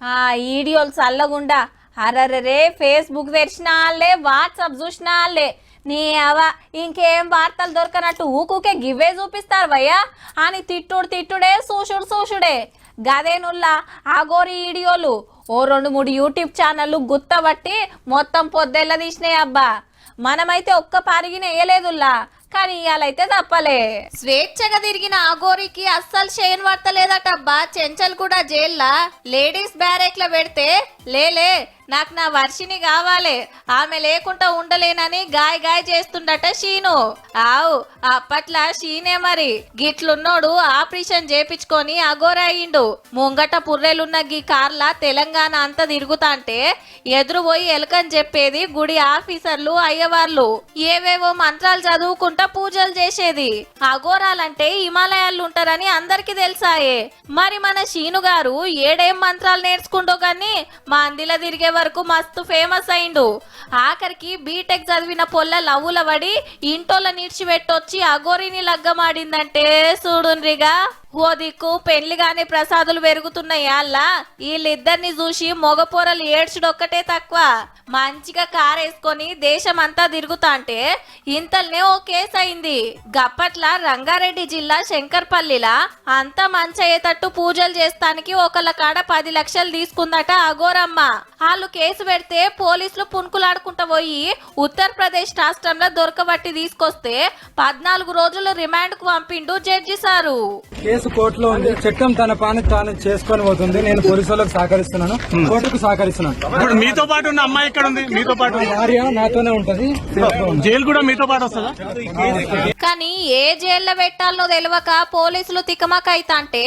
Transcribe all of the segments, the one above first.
ఈడియోలు చల్లగుండా అరరే ఫేస్బుక్ తెరిచిన వాళ్ళే వాట్సాప్ చూసిన వాళ్ళే నీ అవ ఇంకేం వార్తలు దొరకనట్టు ఊకుకే గివ్వే చూపిస్తారు భయ్యా అని తిట్టుడే చూసుడే గదేనుల్లా ఆగోరి వీడియోలు ఓ 2-3 యూట్యూబ్ ఛానళ్ళు గుత్తబట్టి మొత్తం పొద్దెల్ల తీసినాయి అబ్బా. మనమైతే ఒక్క పారిగిన వేయలేదుల్లా కానీ ఇయాలైతే తప్పలే. స్వేచ్ఛగా తిరిగిన ఆగోరికి అస్సలు చేయని పడతలేదటబ్బా. చెంచల్ కూడా జైల్లా లేడీస్ బ్యారేక్ లో పెడితే లేలే నాకు నా వర్షిని కావాలి ఆమె లేకుండా ఉండలేనని గాయ చేస్తుండట షీను. ఆవు అప్పట్లా షీనే మరి గిట్లున్నోడు ఆపరేషన్ చేపించుకొని అగోరయ్యిండు. ముంగట పుర్రెలున్న గీ కార్లా తెలంగాణ అంతా తిరుగుతాంటే ఎదురు పోయి ఎలకని చెప్పేది గుడి ఆఫీసర్లు అయ్యవార్లు. ఏవేవో మంత్రాలు చదువుకుంటా పూజలు చేసేది. అఘోరాలంటే హిమాలయాలు ఉంటారని అందరికి తెలుసాయే. మరి మన షీను గారు ఏడేం మంత్రాలు నేర్చుకుంటో గాని మా అందిలా తిరిగే వరకు మస్తు ఫేమస్ అయిండు. ఆఖరికి బీటెక్ చదివిన పొల్ల లవ్వుల పడి ఇంటోళ్ళ నిడిచిపెట్టొచ్చి అఘోరిని లగ్గమాడిందంటే చూడుండ్రిగా. ఓ దిక్కు పెళ్లిగానే ప్రసాదులు పెరుగుతున్నాయి అల్లా. వీళ్ళిద్దరిని చూసి మొగపోరలు ఏడ్చుడొక్కటే తక్కువ. మంచిగా కార్ వేసుకొని దేశం అంతా తిరుగుతాంటే ఇంతల్నే ఓ కేసు అయింది. గప్పట్ల రంగారెడ్డి జిల్లా శంకర్పల్లిలా అంతా మంచి అయ్యేటట్టు పూజలు చేస్తానికి ఒకళ్ళ కాడ 10 లక్షలు తీసుకుందట అఘోరమ్మ. వాళ్ళు కేసు పెడితే పోలీసులు పుణుకులాడుకుంటా పోయి ఉత్తరప్రదేశ్ రాష్ట్రంలో దొరకబట్టి తీసుకొస్తే 14 రోజులు రిమాండ్ కు పంపిండు జడ్జి సారు. కేసు కోర్టులో ఉంది. చట్టం తన పని తాను చేసుకొని పోతుంది. నేను పోలీసు వాళ్ళకి సహకరిస్తున్నాను, కోర్టుకు సహకరిస్తున్నాను. ఇప్పుడు మీతో పాటు ఉన్న అమ్మాయి ఇక్కడ ఉంది, మీతో పాటు భార్య నాతోనే ఉంటది. జైలు కూడా మీతో పాటు వస్తుందా? కానీ ఏ జైల్లో పెట్టాలనో తెలియక పోలీసులు తికమకైతాంటే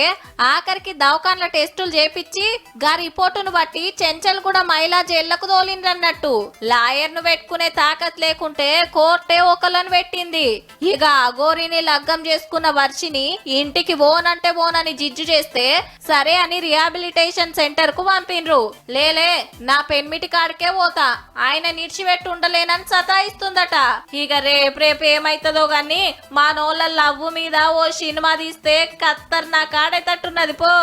ఆఖరికి దవాఖాన్ల టెస్టులు చేపించి గా రిపోర్టును బట్టి చెంచల్ కూడా మహిళా జైళ్లకు తోలిండ్రన్నట్టు. లాయర్ ను పెట్టుకునే తాకత్ లేకుంటే కోర్టే ఒకళ్ళని పెట్టింది. ఇక అఘోరిని లగ్గం చేసుకున్న వర్షిని ఇంటికి ఓనంటే ఓనని జిజ్జు చేస్తే సరే అని రిహాబిలిటేషన్ సెంటర్ కు పంపిండ్రు. లేలే నా పెన్మిటి కాడికే పోతా ఆయన నిడిచిపెట్టి ఉండలేనని సతాయిస్తుందట. ఇక రేపు ఏమైతుందో గాని మా నోళ్ళ లవ్వు మీద ఓ సినిమా తీస్తే కత్తర్ నా కాడేటట్టున్నది పో.